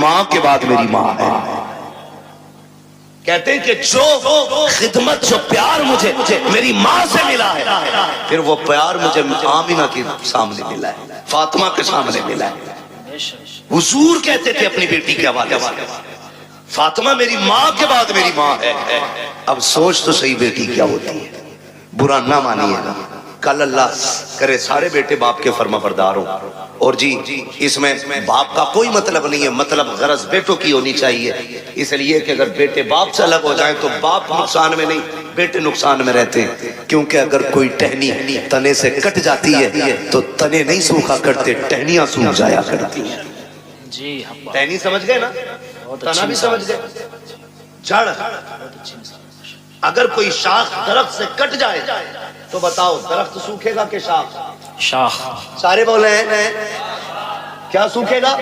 ماں کے بعد میری ماں ہے۔ کہتے ہیں کہ جو خدمت جو پیار مجھے میری ماں سے ملا ہے، پھر وہ پیار مجھے آمینہ کے سامنے ملا ہے، فاطمہ کے سامنے ملا ہے۔ حضور کہتے تھے اپنی بیٹی کے حوالے سے، فاطمہ میری ماں کے بعد میری ماں ہے۔ اب سوچ تو صحیح بیٹی کیا ہوتی ہے، برا نہ مانیے گا، کل اللہ کرے سارے بیٹے باپ کے فرما بردار ہوں۔ اور جی اس میں باپ کا کوئی مطلب نہیں ہے، مطلب غرض بیٹوں کی ہونی چاہیے، اس لیے کہ اگر بیٹے باپ سے الگ ہو جائیں تو باپ نقصان میں نہیں، بیٹے نقصان میں رہتے ہیں، کیونکہ اگر کوئی ٹہنی تنے سے کٹ جاتی ہے تو تنے نہیں سوکھا کرتے، ٹہنیاں سوکھ جایا کرتی ہیں۔ جی ٹہنی سمجھ گئے نا، تنا بھی سمجھ گئے، جڑ۔ اگر کوئی شاخ درخت سے کٹ جائے تو بتاؤ درخت سوکھے گا کہ شاخ؟ شاخ۔ سارے بولے ہیں کیا سوکھے گا؟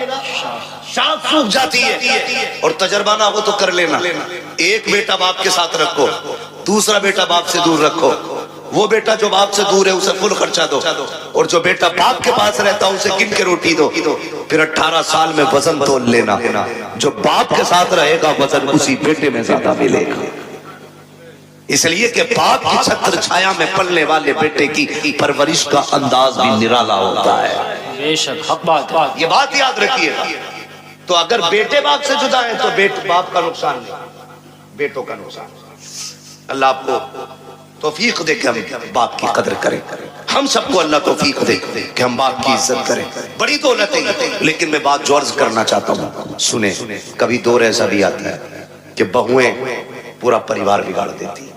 شاخ سوکھ جاتی ہے۔ اور تجربہ نہ ہو تو کر لینا، ایک بیٹا باپ کے ساتھ رکھو، دوسرا بیٹا باپ سے دور رکھو، وہ بیٹا جو باپ سے دور ہے اسے فل خرچہ دو، اور جو بیٹا باپ کے پاس رہتا اسے گن کے روٹی دو، پھر 18 سال میں وزن تول لینا، جو باپ کے ساتھ رہے گا وزن اسی بیٹے میں زیادہ ملے گا۔ اس لیے کہ باپ کی چھتر چھایا میں پلنے والے بیٹے کی پرورش کا انداز بھی نرالا ہوتا ہے۔ بے شک حق بات، یہ بات یاد رکھیے گا۔ تو اگر بیٹے باپ سے جدا ہیں تو باپ کا نقصان نہیں، بیٹوں کا نقصان۔ اللہ آپ کو توفیق دے کہ ہم باپ کی قدر کریں، ہم سب کو اللہ توفیق دے کہ ہم باپ کی عزت کریں۔ بڑی دولت ہے، لیکن میں بات جو عرض کرنا چاہتا ہوں سنیں، کبھی دور ایسا بھی آتی ہے کہ بہویں پورا پریوار بگاڑ دیتی ہیں۔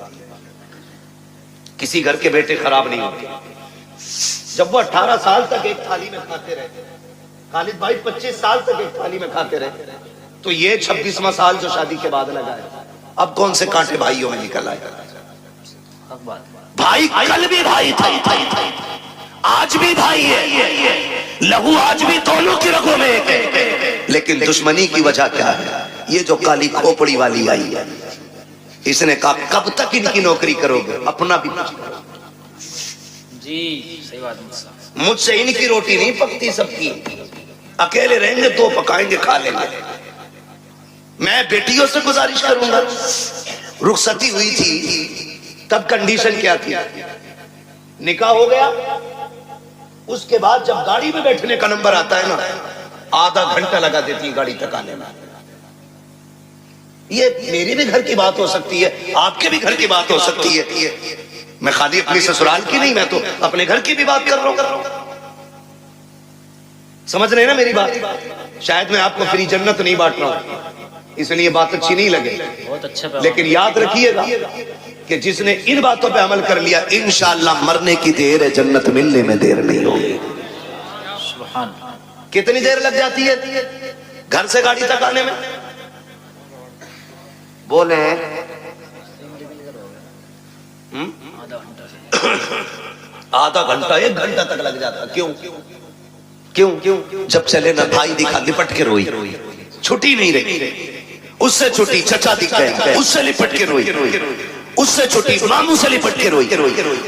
کسی گھر کے بیٹے خراب نہیں ہوتے، جب وہ 18 سال تک ایک تھالی میں کھاتے رہے، خالد بھائی 25 سال تک ایک تھالی میں کھاتے رہے، تو یہ 26واں سال جو شادی کے بعد لگا ہے، اب کون سے کانٹے بھائیوں میں نکل آئے؟ بھائی کل بھی بھائی تھا، آج بھی بھائی ہے، لہو آج بھی دونوں کی رگوں میں ہے، لیکن دشمنی کی وجہ کیا ہے؟ یہ جو کالی کھوپڑی والی آئی ہے، اس نے کہا کب تک ان کی نوکری کرو گے، اپنا بھی کچھ کرو۔ جی صحیح بات، مجھ سے ان کی روٹی نہیں پکتی، سب کی، اکیلے رہیں گے تو پکائیں گے کھا لیں گے۔ میں بیٹیوں سے گزارش کروں گا، رخصتی ہوئی تھی تب کنڈیشن کیا تھی، نکاح ہو گیا، اس کے بعد جب گاڑی میں بیٹھنے کا نمبر آتا ہے نا، آدھا گھنٹہ لگا دیتی ہے گاڑی تک آنے میں۔ یہ میری بھی گھر کی بات ہو سکتی ہے، آپ کے بھی گھر کی بات ہو سکتی ہے، میں خالی اپنی سسرال کی نہیں، میں تو اپنے گھر کی بھی بات کر رہا ہوں۔ سمجھ رہے ہیں نا میری بات؟ شاید میں آپ کو فری جنت نہیں بانٹ رہا ہوں، اس لیے بات اچھی نہیں لگے، بہت اچھا، لیکن یاد رکھیے گا کہ جس نے ان باتوں پہ عمل کر لیا، انشاءاللہ مرنے کی دیر ہے، جنت ملنے میں دیر نہیں ہوگی۔ سبحان۔ کتنی دیر لگ جاتی ہے گھر سے گاڑی تک آنے میں؟ بولے آدھا گھنٹہ، 1 گھنٹہ تک لگ جاتا۔ کیوں؟ جب چلے نا بھائی دکھا لپٹ کے روئی، چھٹی نہیں رہی، اس سے چھٹی چچا دکھ گیا، اس سے لپٹ کے روئی، اس سے چھٹی ماموں سے لپٹ کے روئی،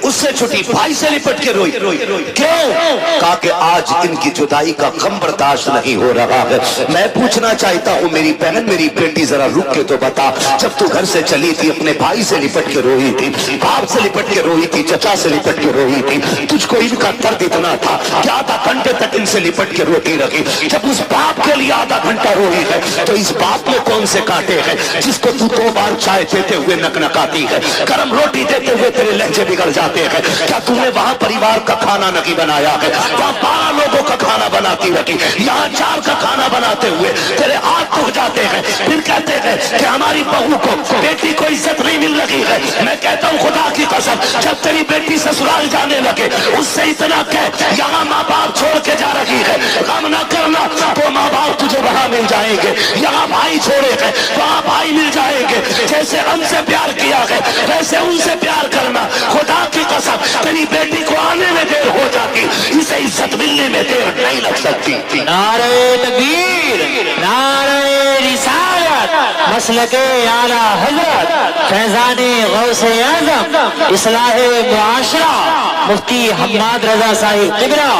اس سے چھٹی بھائی سے لپٹ کے روئی۔ کیوں؟ کہا کہ آج ان کی جدائی کا غم برداشت نہیں ہو رہا ہے۔ میں پوچھنا چاہتا ہوں میری بہن، میری بیٹی، ذرا رک کے تو بتا، جب تو گھر سے چلی تھی اپنے بھائی سے لپٹ کے روئی تھی، باپ سے لپٹ کے روئی تھی، چچا سے لپٹ کے روئی تھی، تجھ کو ان کا درد اتنا تھا کہ آدھا گھنٹے تک ان سے لپٹ کے روتی رہی۔ جب اس باپ کے لیے آدھا گھنٹہ روئی ہے تو اس باپ میں کون سے کانٹے ہیں جس کو تو 2 بار چائے دیتے ہوئے نکنکاتی ہے، گرم روٹی دیتے ہوئے تیرے لہجے بگڑ جاتے ہیں؟ کیا تم نے وہاں پریوار کا کھانا نہیں بنایا ہے؟ وہاں 12 لوگوں کا کھانا بناتی رہی، یہاں 4 کا کھانا بناتے ہوئے تیرے ہاتھ دھو جاتے ہیں، پھر کہتے ہیں کہ ہماری بہو کو، بیٹی کو عزت نہیں مل رہی ہے۔ میں کہتا ہوں خدا کی قسم، جب تیری بیٹی سسرال جانے لگے اس سے اتنا کہہ، یہاں ماں باپ چھوڑ کے جا رہی ہے، غم نہ کرنا، تو ماں باپ تجھے وہاں مل جائیں گے، یہاں بھائی چھوڑے ہیں وہاں بھائی مل جائیں گے، جیسے ہم سے پیار کیا ہے ویسے ان سے پیار کرنا۔ خدا کی قسم تیری بیٹی کو آنے میں دیر ہو جاتی، اسے عزت ملنے میں دیر نہیں لگ سکتی۔ نعرہ تکبیر، نعرہ رسالت، مسلک اعلی حضرت فیضان غوث اعظم اصلاح معاشرہ مفتی حماد رضا صاحب قبلہ،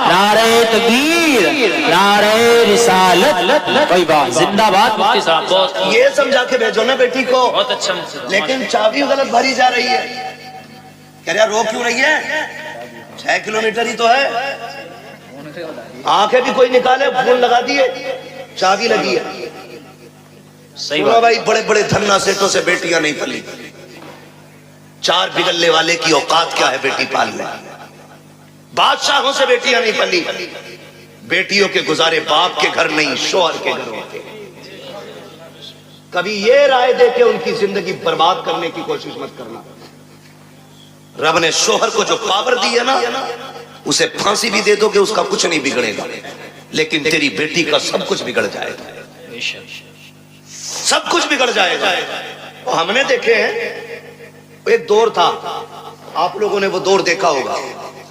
نعرہ تکبیر، نعرہ رسالت طیبہ، زندہ باد مفتی صاحب۔ بہت یہ سمجھا کے بھیجو نا بیٹی کو، بہت اچھا مفتی صاحب۔ لیکن چابی غلط بھری جا رہی ہے۔ کہہ رہا رو کیوں رہی ہے؟ 6 کلومیٹر ہی تو ہے، آنکھیں بھی کوئی نکالے، فون لگا دیے، چابی لگی ہے۔ صحیح سنو بات۔ بھائی، بڑے بڑے دھنا سیٹوں سے بیٹیاں نہیں پلی، 4 بگلنے والے کی اوقات کیا ہے بیٹی پالنے؟ بادشاہوں سے بیٹیاں نہیں پلی، بیٹیوں کے گزارے باپ کے گھر نہیں، شوہر کے گھر ہوتے۔ کبھی یہ رائے دے کے ان کی زندگی برباد کرنے کی کوشش مت کرنا۔ رب نے شوہر کو جو پاور دی ہے نا، اسے پھانسی بھی دے دو کہ اس کا کچھ نہیں بگڑے گا، لیکن تیری بیٹی کا سب کچھ بگڑ جائے گا، بے شک۔ سب کچھ بگڑ جائے گا۔ ہم نے دیکھے ہیں، ایک دور تھا، آپ لوگوں نے وہ دور دیکھا ہوگا،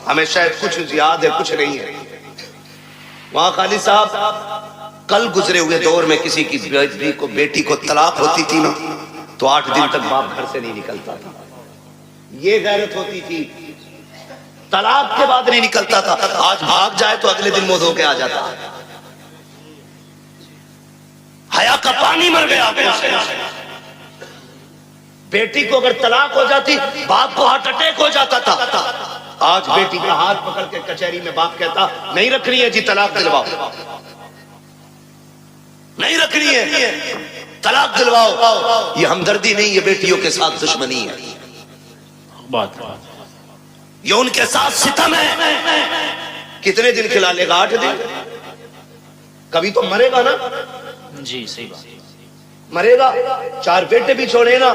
ہمیں شاید کچھ یاد ہے کچھ نہیں ہے۔ وہاں خالد صاحب کل گزرے ہوئے دور میں کسی کی بیٹی کو طلاق ہوتی تھی نا، تو 8 دن تک باپ گھر سے نہیں نکلتا تھا۔ یہ غیرت ہوتی تھی، طلاق کے بعد نہیں نکلتا تھا۔ آج بھاگ جائے تو اگلے دن منہ دھو کے آ جاتا۔ حیا کا پانی مر گیا آنکھوں سے۔ بیٹی کو اگر طلاق ہو جاتی، باپ کو ہارٹ اٹیک ہو جاتا تھا۔ آج بیٹی کا ہاتھ پکڑ کے کچہری میں باپ کہتا نہیں رکھنی ہے جی، طلاق دلواؤ، نہیں رکھنی ہے، طلاق دلواؤ۔ یہ ہمدردی نہیں، یہ بیٹیوں کے ساتھ دشمنی ہے، بات یہ ان کے ساتھ ستم ہے۔ کتنے دن کھلا لے گا؟ 8 دن، کبھی تو مرے گا نا، جی صحیح بات۔ مرے گا۔ 4 بیٹے بھی چھوڑے نا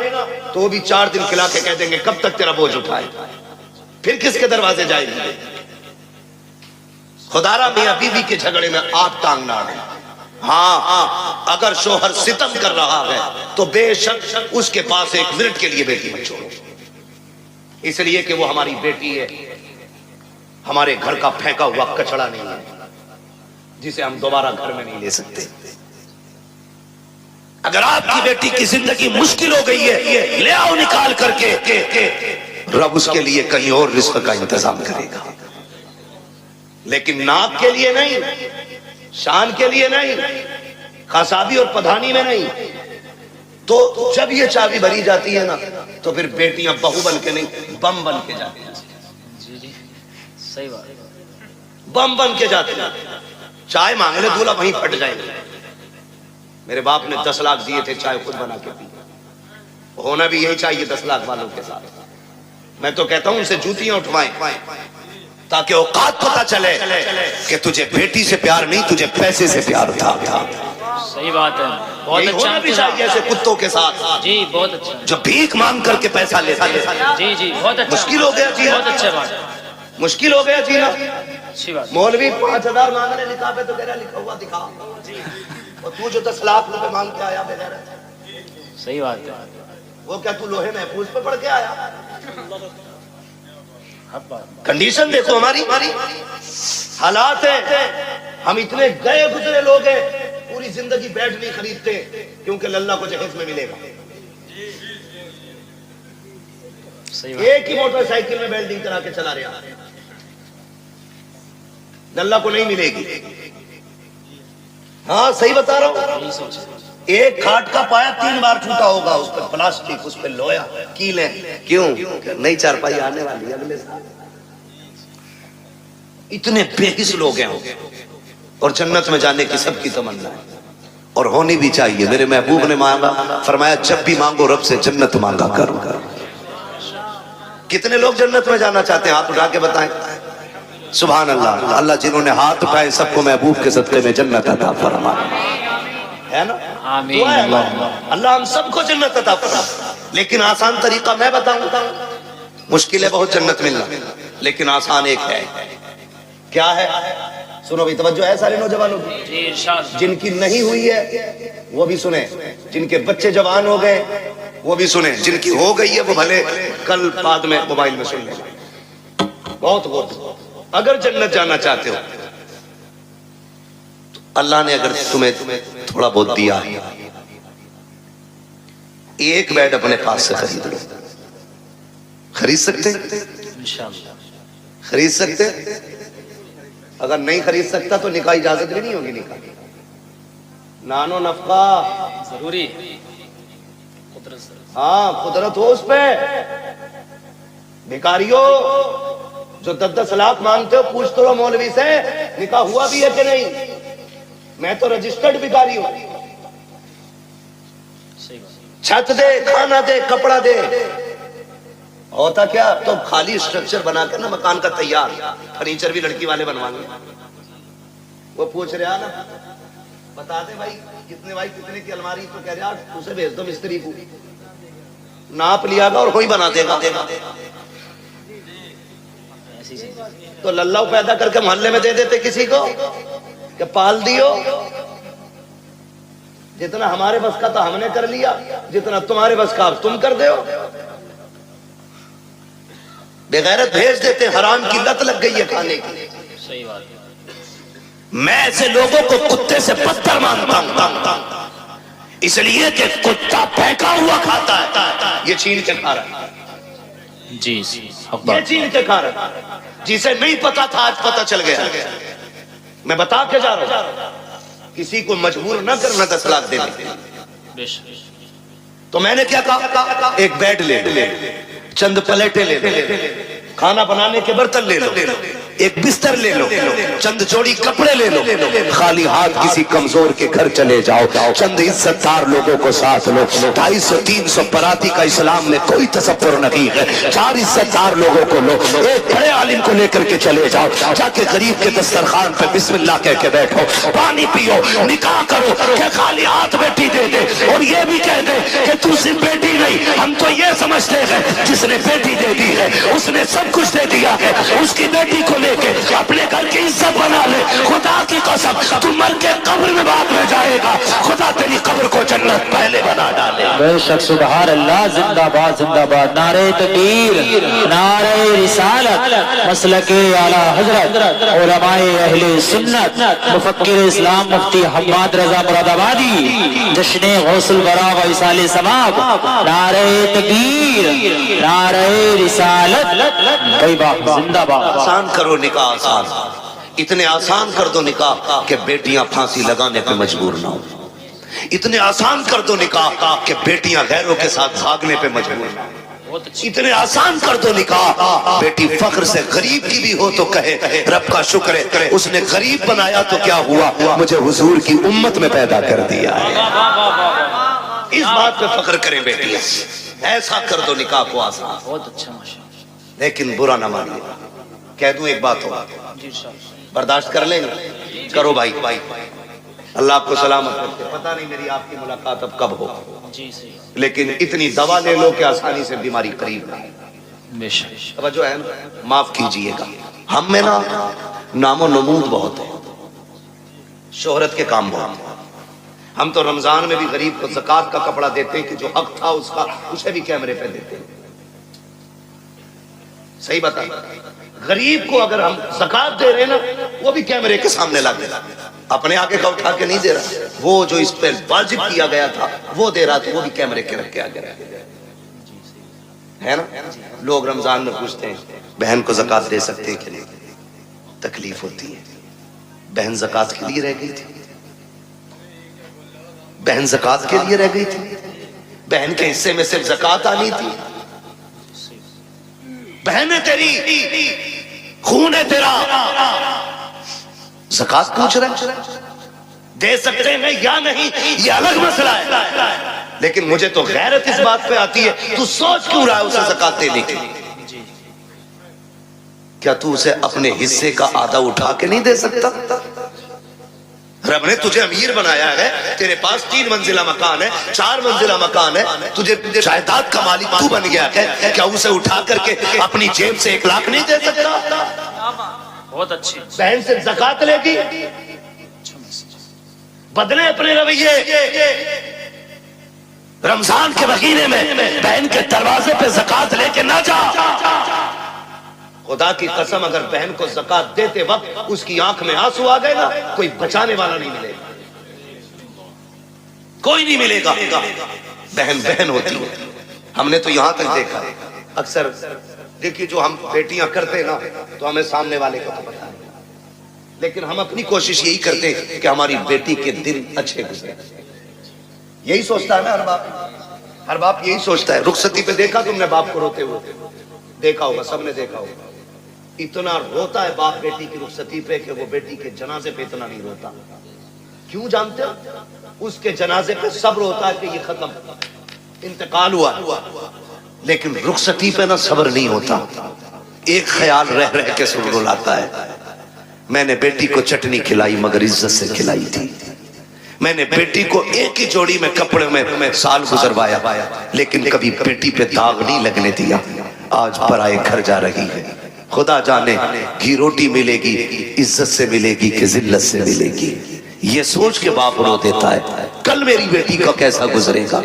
تو بھی 4 دن کھلا کے کہہ دیں گے کب تک تیرا بوجھ اٹھائے، پھر کس کے دروازے جائے گی؟ خدارا میاں بیوی کے جھگڑے میں آپ ٹانگ نہ اڑے۔ ہاں اگر شوہر ستم کر رہا ہے تو بے شک اس کے پاس 1 منٹ کے لیے بیٹی مت چھوڑو، اس لیے کہ وہ ہماری بیٹی ہے، ہمارے گھر کا پھینکا ہوا کچڑا نہیں ہے جسے ہم دوبارہ گھر میں نہیں لے سکتے۔ اگر آپ کی بیٹی کی زندگی مشکل ہو گئی ہے، لے آؤ نکال کر کے، رب اس کے لیے کہیں اور رزق کا انتظام کرے گا، لیکن ناک کے لیے نہیں، شان کے لیے نہیں، خاصابی اور پدھانی میں نہیں۔ تو جب یہ چابی بھری جاتی ہے نا تو پھر بیٹیاں بہو بن کے نہیں، بم بن کے جاتی ہیں، جی جی صحیح بات۔ بم بن کے جاتے ہیں۔ چائے مانگنے دولہا وہیں پھٹ جائیں گے۔ میرے باپ نے 10 لاکھ دیے تھے، چائے خود بنا کے پی، ہونا بھی یہی چاہیے 10 لاکھ والوں کے ساتھ۔ میں تو کہتا ہوں ان سے جوتیاں اٹھوائیں تاکہ اوقات پتہ چلے کہ تجھے بیٹی سے پیار نہیں، تجھے پیسے سے پیار تھا۔ صحیح بات ہے، بہت یہی ہونا بھی اچھا۔ چاہیے ایسے کتوں کے ساتھ جی بہت اچھا، جو بھیک مانگ کر کے پیسہ لیتے ہیں۔ جی جی بہت اچھا، مشکل ہو گیا جی، بہت اچھا بات، مشکل ہو گیا جی نا۔ اچھی بات۔ مولوی 5000 مانگنے لکھا پہ تو کہہ رہا لکھا ہوا دکھا، اور تو جو 10 لاکھ روپے مانگ کے آیا بغیر، صحیح بات ہے، وہ کیا تو لوہے محفوظ پہ پڑھ کے آیا؟ حق بات۔ کنڈیشن دیکھو ہماری حالات ہیں، ہم اتنے گئے گزرے لوگ ہیں، پوری زندگی بیڈ نہیں خریدتے کیونکہ اللہ کو جہیز میں ملے گا۔ صحیح بات۔ ایک ہی موٹر سائیکل میں بیلڈنگ کرا کے چلا رہا، اللہ کو نہیں ملے گی۔ ہاں صحیح بتا رہا ہوں۔ یہی سوچ، ایک کھاٹ کا پایا 3 بار ٹوٹا ہوگا، اس پہ پلاسٹک، اس پہ لویا، کیلیں، کیوں؟ نئی چارپائی آنے والی اگلے سال۔ اتنے بے حس لوگ ہیں اور جنت میں جانے کی سب کی تمنا ہے، اور ہونی بھی چاہیے۔ میرے محبوب نے مانگا، فرمایا جب بھی مانگو رب سے جنت مانگا کرو۔ کتنے لوگ جنت میں جانا چاہتے ہیں؟ ہاتھ اٹھا کے بتائیں۔ سبحان اللہ۔ اللہ جنہوں نے ہاتھ اٹھائے سب کو محبوب کے صدقے میں جنت عطا فرمائے، ہے نا؟ آمین۔ دعا ہے اللہ ہم سب کو جنت عطا فرمائے۔ لیکن آسان طریقہ میں بتاؤں، مشکل ہے بہت جنت ملنا، لیکن آسان ایک ہے۔ کیا ہے؟ سنو بھی، توجہ ہے سارے نوجوانوں کی، جی ارشاد۔ جن کی نہیں ہوئی ہے وہ بھی سنیں، جن کے بچے جوان ہو گئے وہ بھی سنیں، جن کی ہو گئی ہے وہ بھلے کل بعد میں موبائل میں سن لیں۔ بہت بہت اگر جنت جانا چاہتے ہو تو اللہ نے اگر تمہیں تھوڑا بہت دیا ہے، ایک بیڈ اپنے پاس سے خرید لو. خرید سکتے؟ انشاءاللہ خرید سکتے؟ اگر نہیں خرید سکتا تو نکاح اجازت بھی نہیں ہوگی. نکاح نانو نفقہ ضروری. ہاں قدرت ہو اس پہ. بھکاریوں جو 10-10 لاکھ مانگتے ہو پوچھ تو مولوی سے نکاح ہوا بھی ہے کہ نہیں. میں تو رجسٹرڈ بھکاری ہوں. چھت دے، کھانا دے، کپڑا دے. ہوتا کیا تو خالی اسٹرکچر بنا کر نا مکان کا تیار، فرنیچر بھی لڑکی والے بنوائیں گے. وہ پوچھ رہا نا بتا دے بھائی کتنے کی الماری، تو کہہ رہا اسے بھیج دو مستری کو، ناپ لیا گا اور کوئی بنا دے گا. تو للہ پیدا کر کے محلے میں دے دیتے کسی کو کہ پال دیو. جتنا ہمارے بس کا تھا ہم نے کر لیا، جتنا تمہارے بس کا اب تم کر دو. بغیرت بھیج دیتے. حرام کی لت لگ گئی ہے کھانے کی. صحیح بات. میں ایسے لوگوں کو کتے سے بدتر مانتا ہوں، اس لیے کہ کتا پھینکا ہوا کھاتا ہے، یہ چھین کے کھا رہا ہے. جی یہ چھین کے کھا رہا ہے. جسے نہیں پتا تھا آج پتا چل گیا. میں بتا کے جا رہا ہوں کسی کو مجبور نہ کرنا 10 لاکھ دینے. تو میں نے کیا کہا، ایک بیڈ لے لو، چند پلیٹیں لے لو، کھانا بنانے کے برتن لے لو، ایک بستر لے لو، چند جوڑی کپڑے لے لو. خالی ہاتھ کسی کمزور کے گھر چلے جاؤ، چند عزت دار لوگوں کو ساتھ لو. 250-300 پراتی کا اسلام نے کوئی تصور نہیں ہے. 4 عزت دار لوگوں کو لو، ایک بڑے عالم کو لے کر کے چلے جاؤ، جا کے غریب کے دسترخوان پہ بسم اللہ کہہ کے بیٹھو، پانی پیو، نکاح کرو. کہ خالی ہاتھ بیٹی دے دے اور یہ بھی کہہ دے کہ تو صرف بیٹی نہیں، ہم تو یہ سمجھتے ہیں جس نے بیٹی دے دی ہے اس نے سب کچھ دے دیا ہے. اس کی بیٹی کو لے کے اپنے گھر کی عزت بنا لے. خدا کی قسم تم مر کے قبر میں بعد میں جائے گا، خدا تیری قبر کو جنت پہلے بنا ڈالے. بے شک. سبحان اللہ. زندہ باد زندہ باد. نعرہ تکبیر، نعرہ رسالت. مسلک اعلی حضرت علماء اہل سنت مفکر اسلام مفتی حماد رضا مراد آبادی، جشن غوث الورا و اصال ثواب. نعرہ تکبیر، نعرہ رسالت. زندہ باد. آسان کرو نکاح، آسان، اتنے آسان کر دو نکاح کہ بیٹیاں پھانسی لگانے پہ مجبور نہ ہو. اتنے آسان کر دو نکاح کہ بیٹیاں غیروں کے ساتھ بھاگنے پہ مجبور نہ ہو. اتنے آسان کر دو نکاح بیٹی فخر سے غریب کی بھی ہو تو کہے رب کا شکر ہے اس نے غریب بنایا تو کیا ہوا، مجھے حضور کی امت میں پیدا کر دیا ہے. اس بات پہ فخر کریں بیٹیاں. ایسا کر دو نکاح کو آسان. بہت اچھا ماشاءاللہ. لیکن برا نہ مانیے. کہہ دوں ایک بات ہو، برداشت کر لیں گے؟ کرو بھائی، اللہ آپ کو سلامت رکھے. پتہ نہیں میری آپ کی ملاقات اب کب ہو، لیکن اتنی دوا لے لو کہ آسانی سے بیماری قریب ہے. توجہ ہے نا؟ معاف کیجئے گا، ہم میں نا نام و نمود بہت ہے، شہرت کے کام بہت ہیں. ہم تو رمضان میں بھی غریب کو زکوٰۃ کا کپڑا دیتے ہیں کہ جو حق تھا اس کا، اسے بھی کیمرے پہ دیتے ہیں. صحیح بتا، غریب کو اگر ہم زکوٰۃ دے رہے ہیں نا وہ بھی کیمرے کے سامنے لا دے رہا، اپنے آگے کا اٹھا کے نہیں دے رہا. وہ جو اس پہ واجب کیا گیا تھا وہ دے رہا تھا، وہ بھی کیمرے کے رکھ کے آگے رہا ہے نا. لوگ رمضان میں پوچھتے ہیں بہن کو زکوٰۃ دے سکتے ہیں کہ نہیں؟ تکلیف ہوتی ہے. بہن زکوٰۃ کے لیے رہ گئی تھی، بہن زکوٰۃ کے لیے رہ گئی تھی. بہن کے حصے میں صرف زکوٰۃ آنی تھی. بہن ہے تیری، خون ہے تیرا، زکوٰۃ پوچھ رہے دے سکتے ہیں یا نہیں یہ الگ مسئلہ ہے. لیکن مجھے تو غیرت اس بات پہ آتی ہے تو سوچ کیوں رہا ہے اسے زکوٰۃ دینے کی؟ کیا تو اسے اپنے حصے کا آدھا اٹھا کے نہیں دے سکتا؟ رب نے تجھے امیر بنایا ہے، تیرے پاس 3 منزلہ مکان ہے، 4 منزلہ مکان ہے، تجھے جائیداد کا مالک تو بن گیا ہے، کیا اسے اٹھا کر کے اپنی جیب سے 1 لاکھ نہیں دے سکتا؟ بہت اچھی. بہن سے زکوٰۃ لے گی، بدلے اپنے رویے. رمضان کے مہینے میں بہن کے دروازے پہ زکوٰۃ لے کے نہ جا. خدا کی قسم اگر بہن کو زکوٰۃ دیتے وقت اس کی آنکھ میں آنسو آ گئے نا، کوئی بچانے والا نہیں ملے گا، کوئی نہیں ملے گا. بہن بہن ہوتی ہے. ہم نے تو یہاں تک دیکھا ہے اکثر دیکھیے جو ہم بیٹیاں کرتے نا تو ہمیں سامنے والے کو تو پتا ہے, لیکن ہم اپنی کوشش یہی کرتے کہ ہماری بیٹی کے دن اچھے گزرے. یہی سوچتا ہے نا ہر باپ یہی سوچتا ہے. رخصتی پہ دیکھا تم نے باپ کو روتے ہوئے, دیکھا ہوگا, سب نے دیکھا ہوگا. اتنا روتا ہے باپ بیٹی کی رخصتی پہ کہ وہ بیٹی کے جنازے پہ اتنا نہیں روتا. کیوں جانتے ہو؟ اس کے جنازے پہ صبر ہوتا ہے کہ یہ ختم, انتقال ہوا, لیکن رخصتی پہ نہ صبر نہیں ہوتا. ایک خیال رہ رہ کے سن رلاتا ہے, میں نے بیٹی کو چٹنی کھلائی مگر عزت سے کھلائی تھی. میں نے بیٹی کو ایک ہی جوڑی میں کپڑے میں سال گزروایا, لیکن کبھی بیٹی پہ داغ نہیں لگنے دیا. آج پرائے گھر جا رہی ہے, خدا جانے گھی روٹی ملے گی عزت سے ملے گی کہ ذلت سے ملے گی. یہ سوچ کے باپ رو دیتا ہے کل میری بیٹی کا کیسا گزرے گا.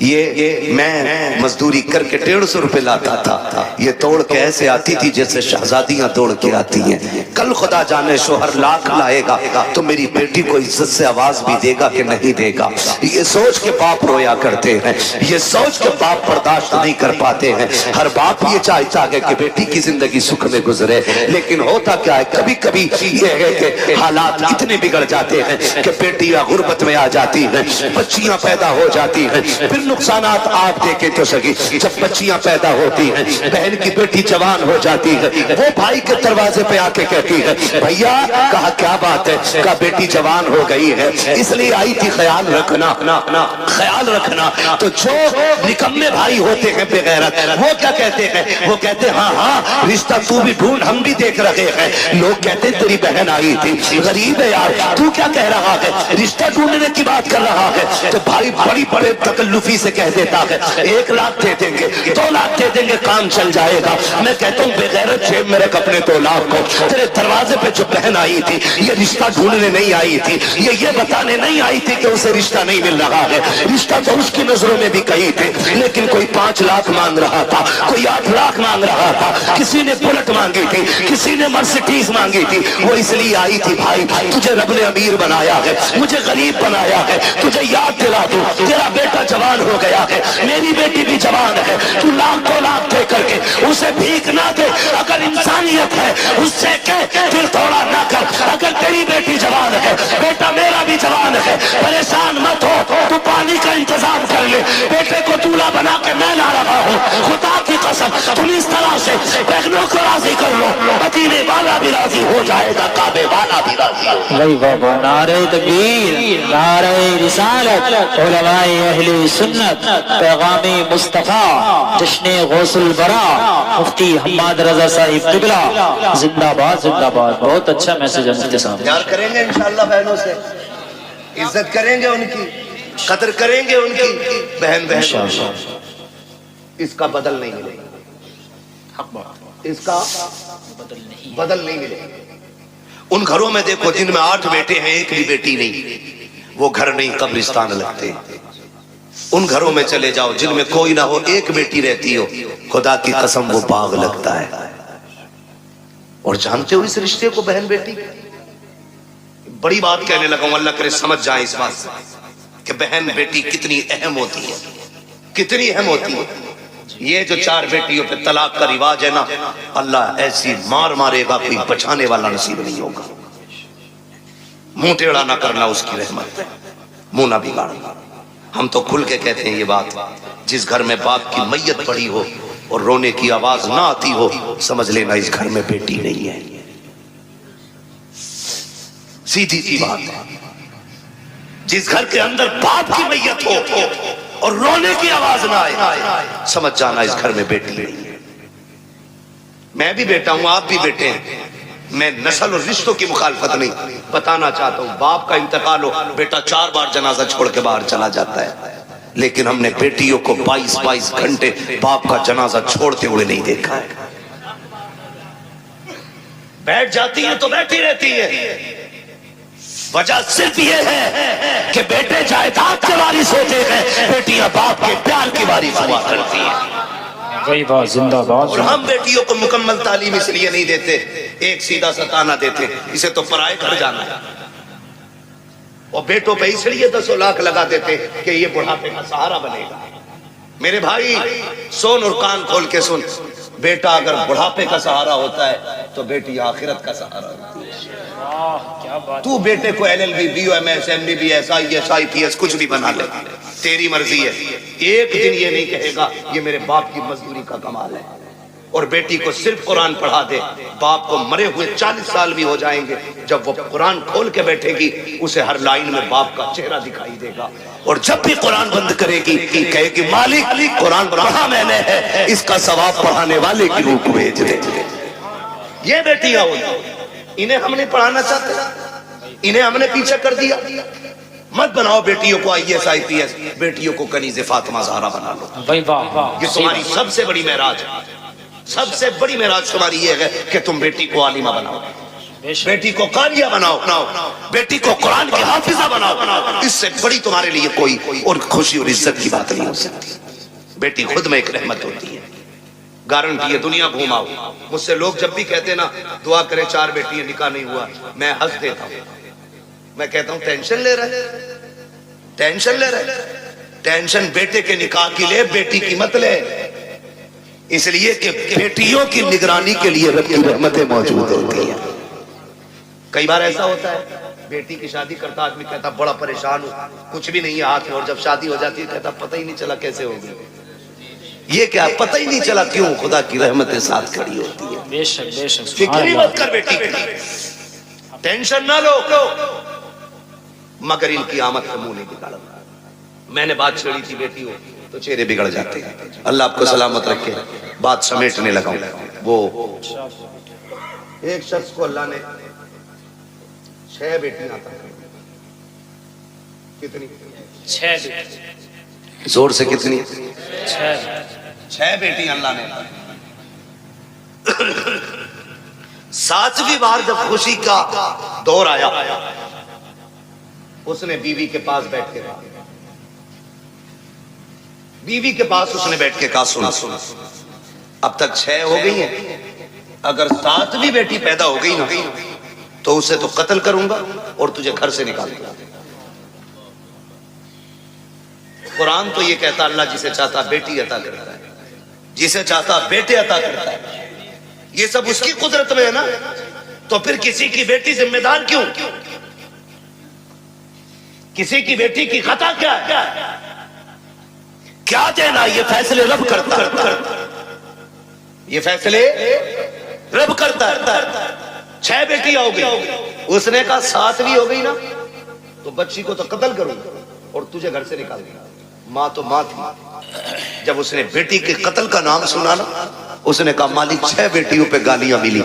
یہ میں مزدوری کر کے 150 روپے لاتا تھا, یہ توڑ کے ایسے آتی تھی جیسے شہزادیاں توڑ کے آتی ہیں. کل خدا جانے شوہر لاکھ لائے گا تو میری بیٹی کو عزت سے آواز بھی دے گا کہ نہیں دے گا. یہ سوچ کے باپ رویا کرتے ہیں, یہ سوچ کے باپ برداشت نہیں کر پاتے ہیں. ہر باپ یہ چاہتا ہے کہ بیٹی کی زندگی سکھ میں گزرے, لیکن ہوتا کیا ہے کبھی کبھی یہ ہے کہ حالات اتنے بگڑ جاتے ہیں کہ بیٹیاں غربت میں آ جاتی ہیں, بچیاں پیدا ہو جاتی ہیں. پھر نقصانات آپ دیکھیں تو سکی, جب بچیاں پیدا ہوتی ہیں بہن کی بیٹی جوان ہو جاتی ہے, وہ بھائی کے دروازے پہ آ کے کہتی ہے بھیا, کہا کیا بات ہے, کہا بیٹی جوان ہو گئی ہے اس لیے آئی تھی, خیال رکھنا خیال رکھنا. تو جو نکمے بھائی ہوتے ہیں بغیرت, وہ کیا کہتے ہیں, وہ کہتے ہیں ہاں ہاں رشتہ تو بھی ڈھونڈ, ہم بھی دیکھ رہے ہیں. لوگ کہتے ہیں تیری بہن آئی تھی, غریب ہے یار, تو کیا کہہ رہا ہے, رشتہ ڈھونڈنے کی بات کر رہا ہے. تو بھائی بڑی بڑے تکلفی سے کہہ دیتا ہے 1 لاکھ دے دیں گے, 2 لاکھ دے دیں گے, کام چل جائے گا. میں کہتا ہوں بغیرت جیب میں رکھ اپنے 2 لاکھ کو. تیرے دروازے پہ جو بہن آئی تھی یہ رشتہ ڈھونڈنے نہیں آئی تھی, یہ بتانے نہیں آئی تھی کہ اسے رشتہ نہیں مل رہا ہے. رشتہ تو اس کی نظروں میں بھی کہیں تھے, لیکن کوئی 5 لاکھ مانگ رہا تھا, کوئی 8 لاکھ مانگ رہا تھا, کسی نے بلٹ مانگی تھی, کسی نے مرسیڈیز مانگی تھی. وہ اس لیے آئی تھی بھائی تجھے رب نے امیر بنایا ہے, مجھے غریب بنایا ہے, تجھے یاد دلا دوں تیرا بیٹا جوان ہو گیا ہے, میری بیٹی بھی جوان ہے, تو 1 لاکھ دے کر کے اسے بھیک نہ دے. اگر انسانیت ہے اس سے کہہ پھر تھوڑا نہ کر. اگر تیری بیٹی جوان ہے, بیٹا میرا بھی جوان ہے, پریشان مت ہو, تو پانی کا انتظام کر لے. بیٹے کو دولہا بنا کے میں لا رہا ہوں, خدا کی قسم تم اس طرح سے بہنوں کو راضی کر لو, مدینے والا بھی راضی ہو جائے گا, کعبے والا بھی راضی ہو جائے گا. نعرہ تکبیر, نعرہ رسالت, علماء اہل سنت, پیغام مصطفیٰ, جشن غوث البرا, مفتی حماد رضا صاحب قبلہ, زندہ باد زندہ باد. بہت اچھا میسج ہے مفتی صاحب. پیار کریں گے انشاءاللہ بہنوں سے, عزت کریں گے ان کی, قدر کریں گے ان کی. بہن اس کا بدل نہیں ملے گا, اس کا بدل نہیں ملے گا. ان گھروں میں دیکھو جن میں 8 بیٹے ہیں 1 بھی بیٹی نہیں, وہ گھر نہیں قبرستان لگتے. ان گھروں میں چلے جاؤ جن میں کوئی نہ ہو, 1 بیٹی رہتی ہو, خدا کی قسم وہ باغ لگتا ہے. اور جانتے ہو اس رشتے کو بہن بیٹی, بڑی بات کہنے لگا ہوں, اللہ کرے سمجھ جائیں اس بات سے کہ بہن بیٹی کتنی اہم ہوتی ہے, کتنی اہم ہوتی ہے. یہ جو 4 بیٹیوں پہ طلاق کا رواج ہے نا, اللہ ایسی مار مارے گا کوئی بچانے والا نصیب نہیں ہوگا. منہ ٹیڑھا نہ کرنا اس کی رحمت, منہ نہ بگاڑنا. ہم تو کھل کے کہتے ہیں یہ بات, جس گھر میں باپ کی میت پڑی ہو اور رونے کی آواز نہ آتی ہو, سمجھ لینا اس گھر میں بیٹی نہیں ہے. سیدھی سی بات ہے. جس گھر کے اندر باپ کی میت ہو اور رونے کی آواز نہ آئے, سمجھ جانا اس گھر میں بیٹی نہیں ہے. میں بھی بیٹا ہوں, آپ بھی بیٹے ہیں. میں نسل اور رشتوں کی مخالفت نہیں, بتانا چاہتا ہوں باپ کا انتقال ہو, بیٹا 4 بار جنازہ چھوڑ کے باہر چلا جاتا ہے, لیکن ہم نے بیٹیوں کو 22 گھنٹے باپ کا جنازہ چھوڑتے ہوئے نہیں دیکھا ہے. بیٹھ جاتی ہیں تو بیٹھی رہتی ہے. وجہ صرف یہ ہے کہ بیٹے جائیداد کے وارث ہوتے ہیں, بیٹیاں باپ کے پیار کی وارث ہوا کرتی ہیں. وہی بات, زندہ باد. اور ہم بیٹیوں کو مکمل تعلیم اس لیے نہیں دیتے, 1 سیدھا سا تانا دیتے, اسے تو پرائے گھر جانا ہے, اور بیٹوں پہ اس لیے 10 لاکھ لگا دیتے کہ یہ بڑھاپے کا سہارا بنے گا. میرے بھائی سن اور کان کھول کے سن، بیٹا اگر بڑھاپے کا سہارا ہوتا ہے تو بیٹی آخرت کا سہارا ہوتی ہے. تو بیٹے کو LLB BOMS MBBS IAS IPS کچھ بھی بنا لے، تیری مرضی ہے. ایک دن یہ نہیں کہے گا یہ میرے باپ کی مزدوری کا کمال ہے. اور بیٹی کو صرف قرآن پڑھا دے، باپ کو مرے ہوئے 40 سال بھی ہو جائیں گے، جب وہ قرآن کھول کے بیٹھے گی اسے ہر لائن میں باپ کا چہرہ دکھائی دے گا. اور جب بھی قرآن بند کرے گی کہے گی مالک قرآن پڑھا میں نے ہے، اس کا ثواب پڑھانے والے کی روح بھیج دے. یہ بیٹیاں ہوئی، انہیں ہم نے پڑھانا چاہتے، انہیں ہم نے پیچھے کر دیا. مت بناؤ بیٹیوں کو IAS IPS، بیٹیوں کو کنیز فاطمہ زہرا بنا لو. یہ تمہاری سب سے بڑی معراج ہے. سب سے بڑی معراج تمہاری یہ ہے کہ تم بیٹی کو عالمہ بناؤ، بیٹی کو قاریہ بناؤ، بیٹی کو قرآن کی حافظہ بناؤ. اس سے بڑی تمہارے لیے کوئی اور خوشی اور عزت کی بات نہیں ہو سکتی. بیٹی خود میں ایک رحمت ہوتی ہے. گارنٹی ہے، دنیا گھوماؤ. مجھ سے لوگ جب بھی کہتے نا دعا کرے 4 بیٹی نکاح نہیں ہوا، میں ہنس دیتا ہوں. میں کہتا ہوں ٹینشن لے رہے، ٹینشن لے رہے. ٹینشن بیٹے کے نکاح کی لے، بیٹی کی مت لے. اس لیے کہ بیٹیوں کی نگرانی کے لیے رب کی رحمتیں موجود ہوتی ہیں. کئی بار ایسا ہوتا ہے بیٹی کی شادی کرتا آدمی کہتا بڑا پریشان ہوں، کچھ بھی نہیں ہے ہاتھ میں، اور جب شادی ہو جاتی ہے کہتا پتہ ہی نہیں چلا کیسے ہو گئی. یہ کیا پتہ ہی نہیں چلا کیوں؟ خدا کی رحمتیں ساتھ کھڑی ہوتی ہے. بے شک بے شک. فکر ہی مت کر بیٹی کی، ٹینشن نہ لو، مگر ان کی آمد کا منہ نہیں نکالا. میں نے بات چھیڑی تھی بیٹی ہو تو چہرے بگڑ جاتے ہیں. اللہ آپ کو سلامت رکھے. بات سمیٹنے لگا ہوں. وہ ایک شخص کو اللہ نے 6 بیٹیاں عطا کی. کتنی؟ 6. زور سے کتنی؟ 6 بیٹیاں اللہ نے. 7ویں بار جب خوشی کا دور آیا اس نے بیوی کے پاس بیٹھ کے کہا، بیوی کے پاس اس نے بیٹھ کے کہا سن، اب تک 6 ہو گئی ہیں، اگر 7ویں بیٹی پیدا ہو گئی نا تو اسے تو قتل کروں گا اور تجھے گھر سے نکال دوں گا. قرآن تو یہ کہتا اللہ جسے چاہتا بیٹی عطا کرتا ہے، جسے چاہتا بیٹے عطا کرتا ہے. یہ سب اس کی قدرت میں ہے نا، تو پھر کسی کی بیٹی ذمہ دار کیوں؟ کسی کی بیٹی کی خطا کیا ہے؟ کیا دینا؟ یہ فیصلے رب کرتا ہے، یہ فیصلے رب کرتا ہے. 6 بیٹیاں ہو گئی، اس نے کہا 7ویں ہو گئی نا تو بچی کو تو قتل کروں گا اور تجھے گھر سے نکال دوں گا. ماں تو ماں تھی. جب اس نے بیٹی کے قتل کا نام سنا نا اس نے کہا مالک 6 بیٹیوں پہ گالیاں ملی،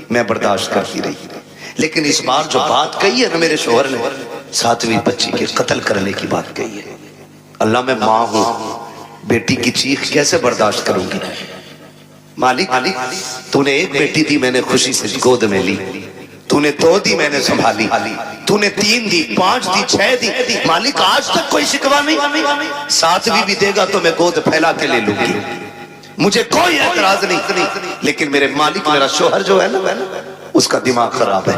میں برداشت کرتی رہی، لیکن اس بار جو بات کہی ہے نا میرے شوہر نے 7ویں بچی کے قتل کرنے کی بات کہی ہے. اللہ میں ماں ہوں، بیٹی کی چیخ کیسے برداشت کروں گی؟ مالک تو نے 1 بیٹی دی میں نے خوشی سے گود میں لی، تو نے 2 دی میں نے سنبھالی، تو نے 3 دی، 5 دی، 6 دی. مالک آج تک کوئی شکوہ نہیں، 7ویں بھی دے گا تو میں گود پھیلا کے لے لوں گی، مجھے کوئی اعتراض نہیں. لیکن میرے مالک میرا شوہر جو ہے نا اس کا دماغ خراب ہے،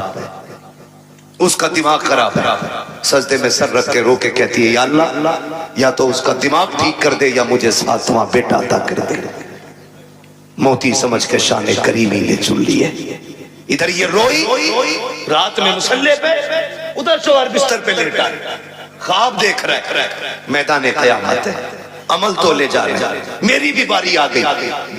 اس کا دماغ خراب ہے. سجدے میں سر رکھ کے رو کے کہتی ہے یا اللہ یا تو اس کا دماغ ٹھیک کر دے یا مجھے 7واں بیٹا عطا کر دے. موتی سمجھ کے شان کریمی نے چن لی ہے. ادھر یہ روئی رات میں مصلے پہ، ادھر شوہر بستر پہ لیٹا خواب دیکھ رہا ہے. میدان قیامت ہے، عمل تو لے جا رہے، میری بھی باری آ گئی،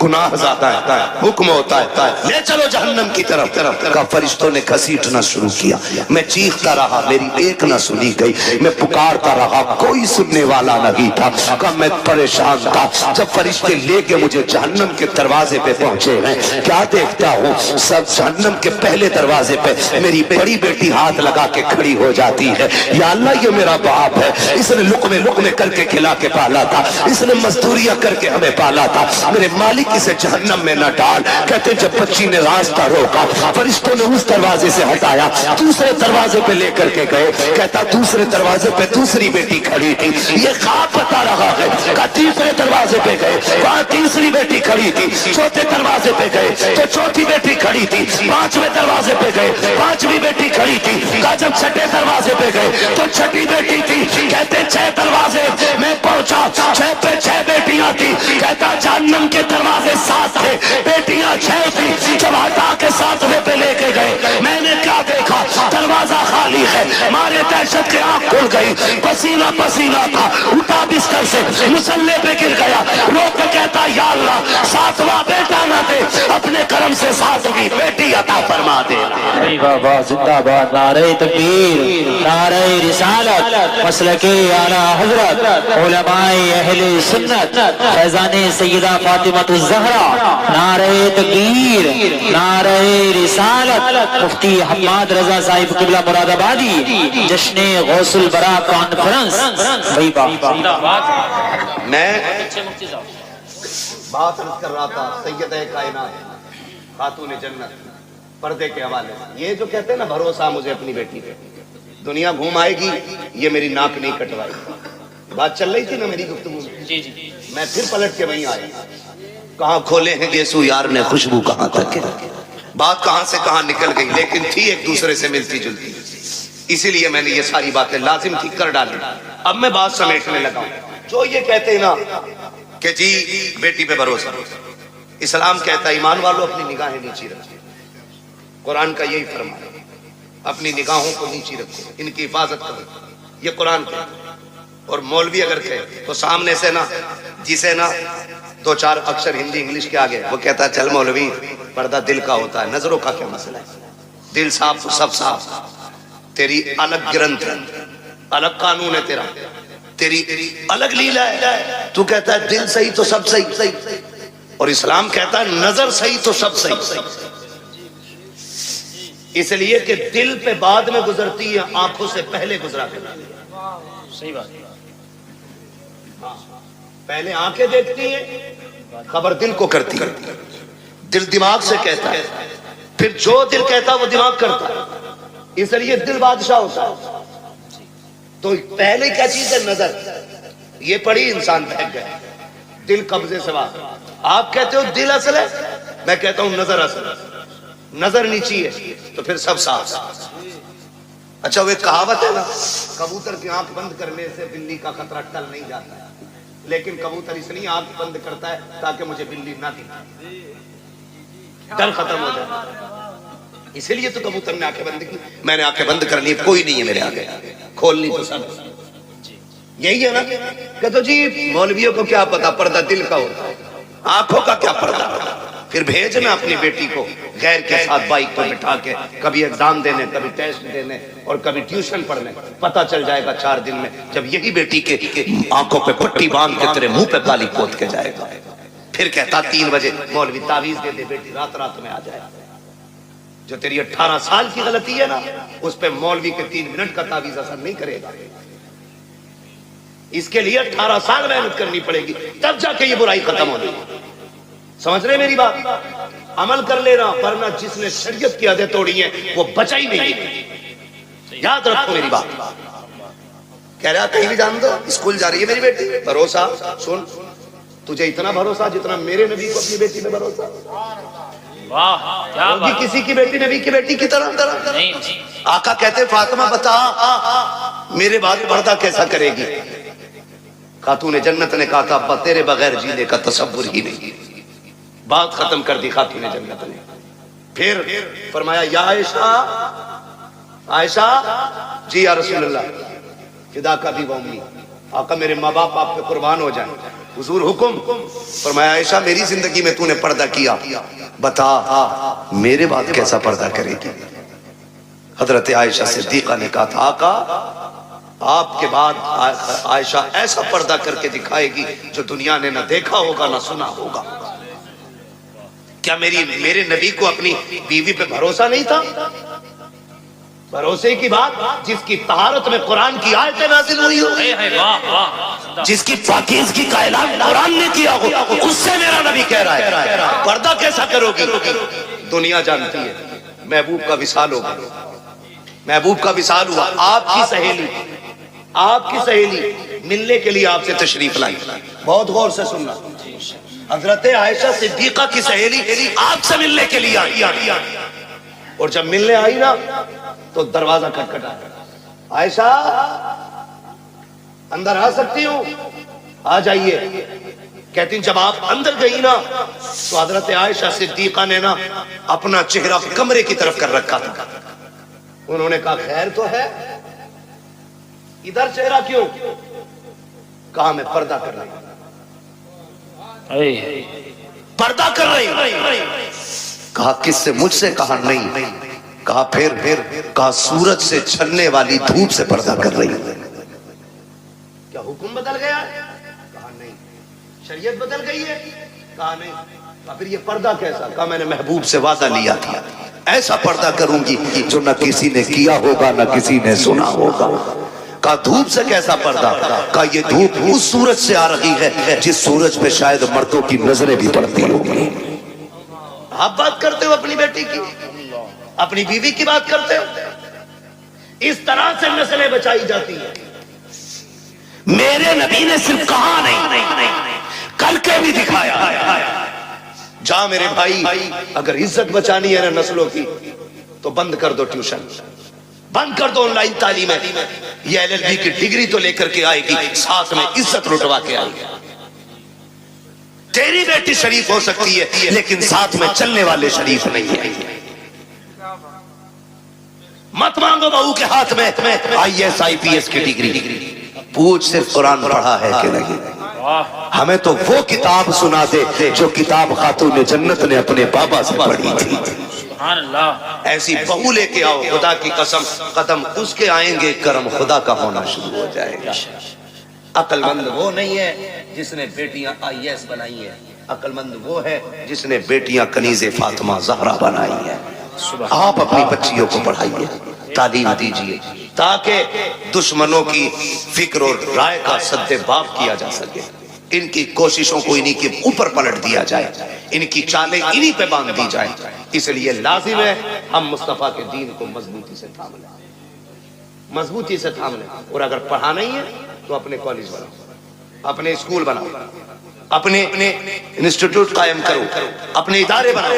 گناہ زیادہ ہے، حکم ہوتا ہے لے چلو جہنم کی طرف. کا فرشتوں نے گھسیٹنا شروع کیا، میں چیختا رہا میری ایک نہ سنی گئی، میں پکارتا رہا کوئی سننے والا نہیں تھا. کہ میں پریشان تھا. جب فرشتے لے کے مجھے جہنم کے دروازے پہ پہنچے ہیں کیا دیکھتا ہوں، سب جہنم کے پہلے دروازے پہ میری بڑی بیٹی ہاتھ لگا کے کھڑی ہو جاتی ہے. یا اللہ یہ میرا باپ ہے، اس نے لقمے لقمے کر کے کھلا کے پالا تھا، اس نے مزدوریاں کر کے ہمیں پالا تھا، میرے مالک اسے جہنم میں نہ ڈال۔ کہتے جب بچی نے راستہ روکا، فرشتوں نے اس دروازے سے ہٹایا، دوسرے دروازے پہ لے کر کے گئے۔ کہتا دوسرے دروازے پہ دوسری بیٹی کھڑی تھی، یہ خواب بتا رہا ہے۔ کہا تیسرے دروازے پہ گئے، وہاں تیسری بیٹی کھڑی تھی۔ چوتھے دروازے پہ گئے تو چوتھی بیٹی کھڑی تھی۔ پانچویں دروازے پہ گئے، پانچویں بیٹی کھڑی تھی۔ کہا جب چھٹے دروازے پہ گئے تو چھٹی بیٹی تھی۔ کہتے 6 دروازے میں پہنچا، 6 پہ 6 بیٹیاں تھی۔ کہتا جہنم کے دروازے 7 تھے، بیٹیاں 6 تھی۔ جب ہٹا کے 7ویں پہ لے کے گئے، میں نے کیا دیکھا؟ دروازہ خالی ہے۔ مارے دہشت کے آنکھ کھل گئی، پسینہ پسینہ تھا، اٹھا بستر سے مصلے پہ گر گیا، رو کے کہتا یا اللہ 7واں بیٹا نہ دے، اپنے کرم سے 7ویں بیٹی عطا فرما دے۔ بابا زندہ باد، نعرہ تکبیر، نعرہ رسالت، مسلک اعلیٰ حضرت علماء اہل سنت فیضان سیدہ فاطمہ الزہرا، نعرہ تکبیر، نعرہ رسالت، مفتی حماد رضا صاحب قبلہ مراد آبادی، جشن غوث البرا کانفرنس۔ میں بات عرض کر رہا تھا سیدہ کائنات خاتون جنت پردے کے حوالے سے، یہ جو کہتے ہیں نا بھروسہ مجھے اپنی بیٹی پہ، دنیا گھوم آئے گی، یہ میری ناک نہیں کٹوائے گی۔ بات چل رہی تھی نا میری گفتگو میں، میں پھر پلٹ کے وہیں آیا، کہاں کھولے ہیں گیسو یار نے خوشبو کہاں تک ہے، بات کہاں سے کہاں نکل گئی، لیکن تھی ایک دوسرے سے ملتی جلتی، اسی لیے میں نے یہ ساری باتیں لازم تھی کر ڈالی۔ اب میں بات سمیٹنے لگا ہوں۔ جو یہ کہتے ہیں نا کہ جی بیٹی پہ بھروسہ، اسلام کہتا ہے ایمان والوں اپنی نگاہیں نیچی رکھو، قرآن کا یہی فرمان ہے، اپنی نگاہوں کو نیچی رکھو، ان کی حفاظت کرو، یہ قرآن کہتا ہے۔ اور مولوی اگر کہے تو سامنے سے نا، جسے نا 2-4 اکثر ہندی انگلش کے آگے، وہ کہتا ہے چل مولوی پردہ دل کا ہوتا ہے، نظروں کا کیا مسئلہ ہے، دل صاف تو سب صاف، تیری الگ گرنتھ ہے، الگ قانون ہے تیرا، تیری الگ لیلا ہے، تو کہتا ہے دل صحیح تو سب صحیح، اور اسلام کہتا ہے نظر صحیح تو سب صحیح، اس لیے کہ دل پہ بعد میں گزرتی ہے، آنکھوں سے پہلے گزرا کرتی ہے۔ صحیح بات، پہلے آنکھیں دیکھتی ہیں، خبر دل کو کرتی ہے، دل دماغ سے کہتا ہے، پھر جو دل کہتا ہے وہ دماغ کرتا ہے، اس لیے دل بادشاہ ہوتا ہے۔ تو پہلے کیا چیز ہے؟ نظر، یہ پڑھی انسان بہک گیا، دل قبضے سے باہر۔ آپ کہتے ہو دل اصل ہے، میں کہتا ہوں نظر اصل ہے، نظر نیچی ہے تو پھر سب صاف۔ اچھا وہ ایک کہاوت ہے نا، کبوتر کی آنکھ بند کرنے سے بلی کا خطرہ ٹل نہیں جاتا ہے، لیکن کبوتر اس لیے آنکھ بند کرتا ہے تاکہ مجھے بلی نہ دکھائے، ڈر ختم ہو جائے، اسی لیے تو کبوتر نے آنکھیں بند کی۔ میں نے آنکھیں بند کر لی، کوئی نہیں ہے میرے آگے، کھولنی تو سب یہی ہے نا۔ کہ تو جی مولویوں کو کیا پتا پردہ دل کا ہوتا ہے، آنکھوں کا کیا پردہ ہوتا ہے۔ پھر بھیجنا اپنی بیٹی کو غیر کے ساتھ بائک پر بٹھا کے، کبھی ایگزام دینے، کبھی ٹیسٹ دینے، اور کبھی ٹیوشن پڑھنے، پتہ چل جائے گا 4 دن میں جب یہی بیٹی کے آنکھوں پہ پٹی باندھ کے تیرے منہ پہ کالی پوت کے جائے گا۔ پھر کہتا 3 بجے مولوی تعویذ دے دے، بیٹی رات رات میں آ جائے۔ جو تیری 18 سال کی غلطی ہے نا، اس پہ مولوی کے 3 منٹ کا تعویذ اثر نہیں کرے گا، اس کے لیے 18 سال محنت کرنی پڑے گی، تب جا کے یہ برائی ختم ہونی۔ سمجھ رہے میری بات؟ عمل کر لینا، ورنہ جس نے شریعت کی حدیں توڑی ہیں وہ بچا ہی نہیں۔ یاد رکھو میری بات۔ کہہ رہا کہیں بھی جان دو، اسکول جا رہی ہے میری بیٹی، بھروسہ سن، تجھے اتنا بھروسہ جتنا میرے نبی کو اپنی بیٹی پہ بھروسہ، ہوگی کسی کی بیٹی نبی کی بیٹی کی طرح نہیں۔ آقا کہتے فاطمہ بتا میرے بعد پردہ کیسا کرے گی؟ خاتون جنت نے کہا تھا ابا تیرے بغیر جینے کا تصور ہی نہیں۔ بات ختم کر دی خاتون جنت نے۔ پھر فرمایا یا عائشہ، عائشہ جی یا رسول اللہ، فدا کا بھی امی، آقا میرے ماں باپ آپ پہ قربان ہو جائیں، حضور حکم۔ فرمایا عائشہ میری زندگی میں تو نے پردہ کیا، بتا میرے بعد کیسا پردہ کرے گی؟ حضرت عائشہ صدیقہ نے کہا تھا آقا آپ کے بعد عائشہ ایسا پردہ کر کے دکھائے گی جو دنیا نے نہ دیکھا ہوگا نہ سنا ہوگا۔ کیا میرے نبی کو اپنی بیوی پہ بھروسہ نہیں تھا؟ بھروسے کی بات جس کی طہارت میں قرآن کی آیتیں نازل ہوئی ہو۔ جس کی پاکیزگی کا اعلان قرآن نے کیا ہو، اس سے میرا نبی کہہ رہا ہے پردہ کیسا کرو گی؟ دنیا جانتی ہے محبوب کا وصال ہوگا، محبوب کا وصال ہوا، آپ کی سہیلی ملنے کے لیے آپ سے تشریف لائی، بہت غور سے سننا، حضرت عائشہ صدیقہ کی سہیلی آپ سے ملنے کے لیے آئی، اور جب ملنے آئی نا تو دروازہ کھٹکھٹا، عائشہ اندر آ سکتی ہوں؟ آ جائیے۔ کہتی ہیں جب آپ اندر گئی نا تو حضرت عائشہ صدیقہ نے نا اپنا چہرہ کمرے کی طرف کر رکھا تھا، انہوں نے کہا خیر تو ہے، ادھر چہرہ کیوں؟ کہا میں پردہ کر رہی ہوں، پردہ کر رہی ہوں۔ کہا کس سے؟ مجھ سے؟ کہا نہیں۔ کہا پھر؟ کہا سورج سے چھلنے والی دھوپ سے پردہ کر رہی ہوں۔ کیا حکم بدل گیا؟ کہا نہیں۔ شریعت بدل گئی ہے؟ کہا نہیں۔ پھر یہ پردہ کیسا؟ کہا میں نے محبوب سے وعدہ لیا تھا ایسا پردہ کروں گی جو نہ کسی نے کیا ہوگا نہ کسی نے سنا ہوگا۔ کہا دھوپ سے کیسا پردہ؟ کہا یہ دھوپ اس سورج سے آ رہی ہے جس سورج پہ شاید مردوں کی نظریں بھی پڑتی ہوگی۔ آپ بات کرتے ہو اپنی بیٹی کی، اپنی بیوی کی بات کرتے ہو؟ اس طرح سے نسلیں بچائی جاتی ہیں۔ میرے نبی نے صرف کہا نہیں کر کے بھی دکھایا۔ جا میرے بھائی، اگر عزت بچانی ہے نا نسلوں کی تو بند کر دو ٹیوشن، بند کر دو آن لائن تعلیمیں، یہ LLB کی ڈگری تو لے کر کے آئے گی، ساتھ میں عزت لٹوا کے آئے گی۔ تیری بیٹی شریف ہو سکتی ہے لیکن ساتھ میں چلنے والے شریف نہیں ہیں۔ مت مانگو بہو کے ہاتھ میں IAS IPS کی ڈگری، پوچھ صرف قرآن پڑھا ہے کہ نہیں۔ ہمیں تو وہ کتاب سنا دے جو کتاب خاتون جنت نے اپنے بابا سے پڑھی تھی۔ ایسی بہو لے کے آؤ، خدا کی قسم قدم اس کے آئیں گے کرم خدا کا ہونا شروع ہو جائے گا۔ عقل مند وہ نہیں ہے جس نے بیٹیاں IAS بنائی ہیں، عقل مند وہ ہے جس نے بیٹیاں کنیز فاطمہ زہرا بنائی ہیں۔ آپ اپنی بچیوں کو پڑھائیے، تعلیم دیجیے تاکہ دشمنوں کی فکر اور رائے کا سد باب کیا جا سکے، ان کی کوششوں کو انہی کے اوپر پلٹ دیا جائے، ان کی چالیں انہی پہ باندھ دی جائے۔ اس لیے لازم ہے ہم مصطفیٰ کے دین کو مضبوطی سے تھام لیں، مضبوطی سے تھام لیں۔ اور اگر پڑھانا ہی ہے تو اپنے کالج بناؤ، اپنے اسکول بناؤ، اپنے انسٹیٹیوٹ قائم کرو، اپنے ادارے بناؤ،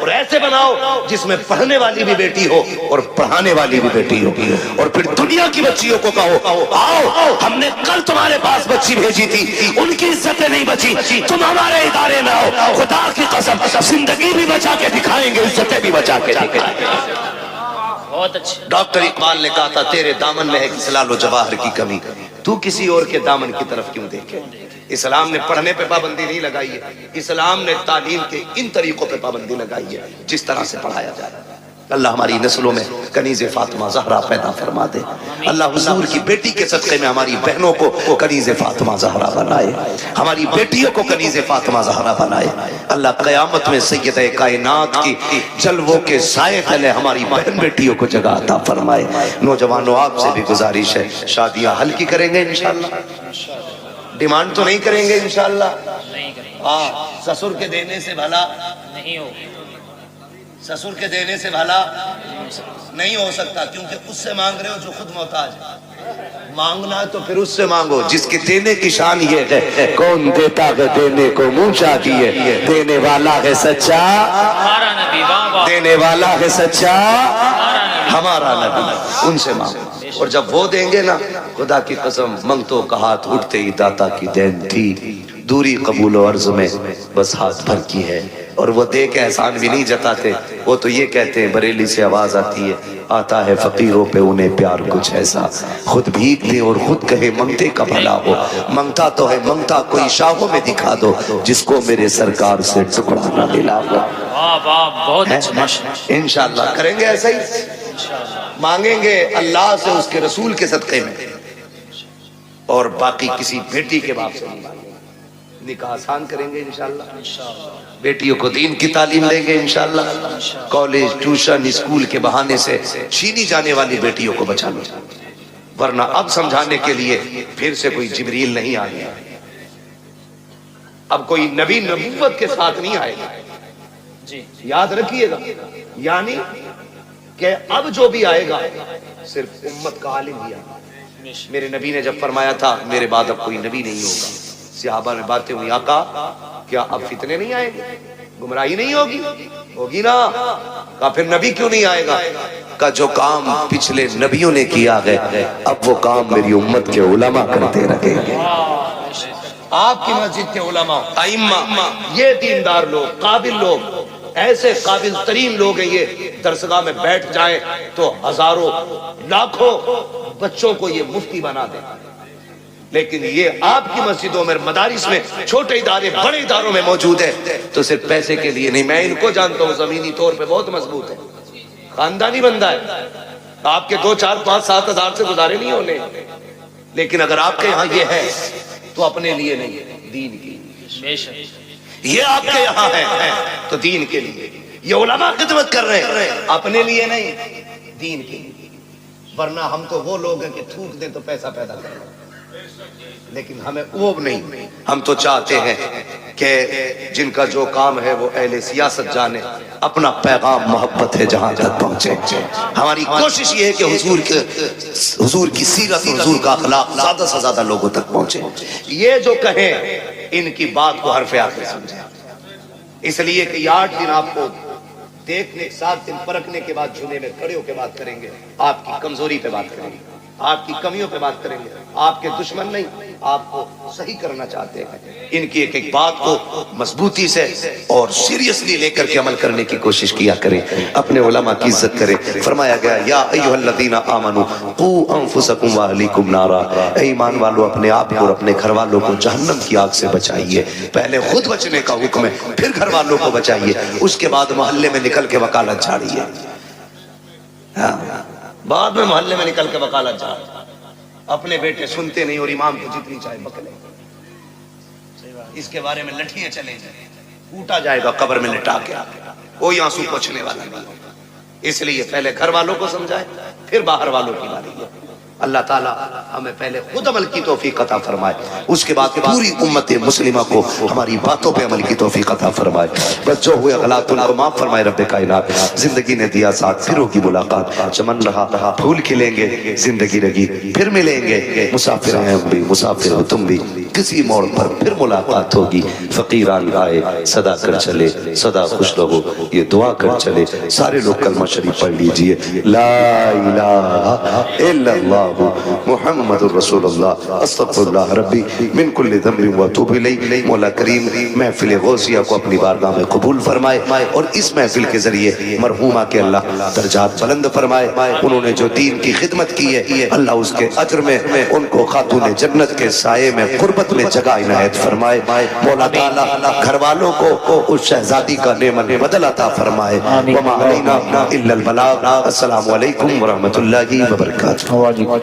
اور ایسے بناؤ جس میں پڑھنے والی بھی بیٹی ہو اور پڑھانے والی بھی بیٹی ہو، اور پھر دنیا کی بچیوں کو کہو آؤ ہم نے کل تمہارے پاس بچی بھیجی تھی، ان کی عزتیں نہیں بچی، تم ہمارے ادارے میں آؤ، خدا کی قسم زندگی بھی بچا کے دکھائیں گے، عزتیں بھی بچا کے دکھائیں گے۔ ڈاکٹر اقبال نے کہا تھا تیرے دامن میں ہے جلال و جواہر کی کمی، تو کسی اور کے دامن کی طرف کیوں دیکھے؟ اسلام نے پڑھنے پہ پابندی نہیں لگائی ہے، اسلام نے تعلیم کے ان طریقوں پہ پابندی لگائی ہے جس طرح سے پڑھایا جا رہا ہے۔ اللہ ہماری نسلوں میں کنیز فاطمہ زہرا پیدا فرما دے، اللہ حضور کی بیٹی کے صدقے میں ہماری بہنوں کو کنیز فاطمہ زہرا بنائے، ہماری بیٹیوں کو کنیز فاطمہ زہرا بنائے۔ اللہ قیامت میں سیدہ کائنات کی جلووں کے سائے تلے ہماری بہن بیٹیوں کو جگہ عطا فرمائے۔ نوجوانوں آپ سے بھی گزارش ہے، شادیاں ہلکی کریں گے انشاءاللہ، ڈیمانڈ تو نہیں کریں گے انشاءاللہ؟ ہاں، سسر کے دینے سے بھلا نہیں ہو، سسر کے دینے سے بھلا نہیں ہو سکتا، کیونکہ اس سے مانگ رہے ہو جو خود محتاج ہے۔ مانگنا ہے تو پھر اس سے مانگو جس کے دینے کی شان یہ ہے، کون دیتا ہے دینے کو منہ چاہیے، دینے والا ہے سچا ہمارا نبی، دینے والا ہے سچا ہمارا نبی، ان سے مانگو۔ اور جب وہ دیں گے نا، خدا کی قسم منگتوں کا ہاتھ اٹھتے ہی داتا کی دین تھی، دوری قبول و عرض میں بس ہاتھ بھر کی ہے۔ اور وہ دے کے احسان بھی نہیں جتاتے، وہ تو یہ کہتے ہیں، بریلی سے آواز آتی ہے، آتا ہے فقیروں پہ انہیں پیار کچھ ایسا، خود بھیک دے اور خود کہے منگتے کا بھلا ہو، منگتا تو ہے منگتا کوئی شاہوں میں دکھا دو، جس کو میرے سرکار سے ٹکڑا نہ ملا ہو۔ انشاءاللہ کریں گے ایسا ہی، مانگیں گے اللہ سے اس کے رسول کے صدقے میں، اور باقی کسی بیٹی کے باپ سے نہیں مانگیں گے۔ نکاح آسان کریں گے انشاءاللہ، بیٹیوں کو دین کی تعلیم دیں گے انشاءاللہ، کالج ٹیوشن اسکول کے بہانے سے چھینی جانے والی بیٹیوں کو بچا لو، ورنہ اب سمجھانے کے لیے پھر سے کوئی جبریل نہیں آ گیا، اب کوئی نبی نبوت کے ساتھ نہیں آئے گا، یاد رکھیے گا، یعنی کہ اب جو بھی آئے گا صرف امت کا عالم ہی آئے گا۔ میرے نبی نے جب فرمایا تھا میرے بعد اب کوئی نبی نہیں ہوگا، صحابہ میں باتیں ہوئی، آقا کیا اب فتنے نہیں آئیں گے، گمراہی نہیں ہوگی؟ ہوگی نا۔ کہا پھر نبی کیوں نہیں آئے گا؟ کہ جو کام پچھلے نبیوں نے کیا ہے اب وہ کام میری امت کے علماء کرتے رہیں گے۔ آپ کی مسجد کے علماء ائمہ، یہ دیندار لوگ، قابل لوگ، ایسے قابل ترین لوگ ہیں، یہ درسگاہ میں بیٹھ جائیں تو ہزاروں لاکھوں بچوں کو یہ مفتی بنا دیں، لیکن یہ آپ کی مسجدوں میں، مدارس میں، چھوٹے ادارے بڑے اداروں میں موجود ہے تو صرف پیسے کے لیے نہیں۔ میں ان کو جانتا ہوں، زمینی طور پہ بہت مضبوط ہے، خاندانی بندہ ہے، آپ کے 2 4 5 7 ہزار سے گزارے نہیں ہونے، لیکن اگر آپ کے یہاں یہ ہے تو اپنے لیے نہیں، دین کے لیے۔ یہ آپ کے یہاں ہے تو دین کے لیے، یہ علماء خدمت کر رہے ہیں اپنے لیے نہیں، دین کے لیے۔ ورنہ ہم تو وہ لوگ ہیں کہ تھوک دیں تو پیسہ پیدا کریں، لیکن ہمیں وہ نہیں، ہم تو چاہتے ہیں کہ جن کا جو کام ہے وہ اہل سیاست جانے، اپنا پیغام محبت ہے جہاں تک پہنچے۔ ہماری کوشش یہ ہے کہ حضور کی سیرت، حضور کا اخلاق زیادہ سے زیادہ لوگوں تک پہنچے۔ یہ جو کہیں ان کی بات کو حرف آخر سمجھیں، اس لیے کہ یہ 8 دن آپ کو دیکھنے، 7 دن پرکھنے کے بعد جھونے میں کھڑے ہو کے بات کریں گے، آپ کی کمزوری پہ بات کریں گے، آپ کی کمیوں پہ بات کریں گے، آپ کے دشمن نہیں، آپ کو صحیح کرنا چاہتے ہیں۔ ان کی ایک ایک بات کو مضبوطی سے اور سیریسلی لے کر کے عمل کرنے کی کوشش کیا کریں، اپنے علماء کی عزت کریں۔ فرمایا گیا یا ایھا الذین آمنوا قوا انفسکم واہلیکم نارا، اے ایمان والو اپنے آپ کو اور اپنے گھر والوں کو جہنم کی آگ سے بچائیے۔ پہلے خود بچنے کا حکم ہے، پھر گھر والوں کو بچائیے، اس کے بعد محلے میں نکل کے وکالت جھاڑیے، بعد میں محلے میں نکل کے وکالت جھاڑیے۔ اپنے بیٹے سنتے نہیں اور امام کو جتنی چاہے بکلے، اس کے بارے میں لٹھیاں چلیں جائیں، کوٹا جائے گا قبر میں لٹا کے، کوئی آنسو پوچھنے والا نہیں۔ اس لیے پہلے گھر والوں کو سمجھائے پھر باہر والوں کی باری ہے۔ اللہ تعالیٰ ہمیں پہلے خود عمل کی توفیق عطا فرمائے، اس کے بعد پوری امت مسلمہ کو ہماری باتوں پہ عمل کی توفیق عطا فرمائے۔ بس جو ہوئے غلط ان کو معاف فرمائے رب کائنات۔ زندگی نے دیا ساتھ، پھر ہوگی ملاقات، چمن رہا پھول کھلیں گے، زندگی رہی پھر ملیں گے، مسافر ہیں ہم بھی، مسافر ہو تم بھی، کسی موڑ پر پھر ملاقات ہوگی۔ فقیران آئے صدا کر چلے، صدا خوش رہو، یہ دعا کر چلے۔ سارے لوگ کلمہ شریف پڑھ لیجئے، لا الہ الا اللہ محمد الرسول اللہ، استغفر اللہ ربی من کل ذنب واتوب الیہ۔ مولا کریم محفل غوثیہ کو اپنی بارگاہ میں قبول فرمائے اور اس محفل کے ذریعے مرحومہ کے اللہ درجات بلند فرمائے۔ انہوں نے جو دین کی خدمت کی ہے اللہ اس کے اجر میں ان کو خاتون جنت کے سائے میں قربت میں جگہ عنایت فرمائے۔ مولا تعالیٰ گھر والوں کو اس شہزادی کا نعمت بدل عطا فرمائے۔ وما علینا الا البلاغ۔ السلام علیکم ورحمۃ اللہ وبرکاتہ۔